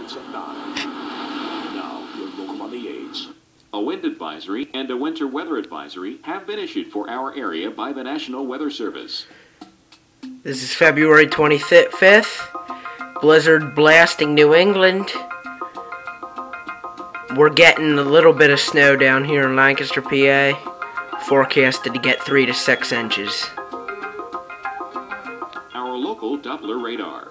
Winds at 9. Now, your local on the 8s. A wind advisory and a winter weather advisory have been issued for our area by the National Weather Service. This is February 25th. Blizzard blasting New England. We're getting a little bit of snow down here in Lancaster, PA. Forecasted to get 3 to 6 inches. Our local Doppler radar.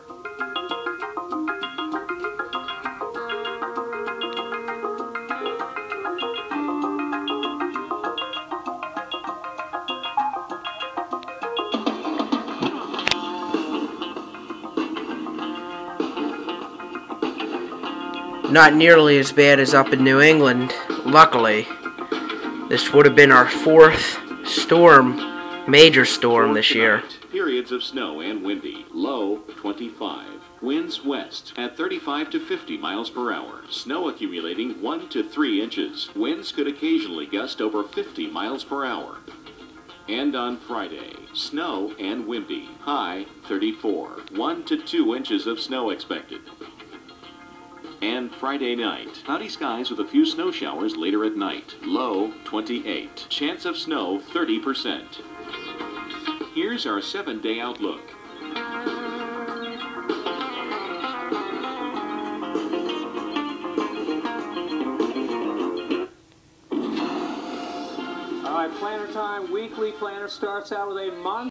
Not nearly as bad as up in New England, luckily. This would have been our 4th storm, major storm this year. Periods of snow and windy. Low 25. Winds west at 35 to 50 miles per hour. Snow accumulating 1 to 3 inches. Winds could occasionally gust over 50 miles per hour. And on Friday, snow and windy. High 34. 1 to 2 inches of snow expected. And Friday night, cloudy skies with a few snow showers later at night. Low 28. Chance of snow 30%. Here's our 7-day outlook. All right, planner time. Weekly planner starts out with a month.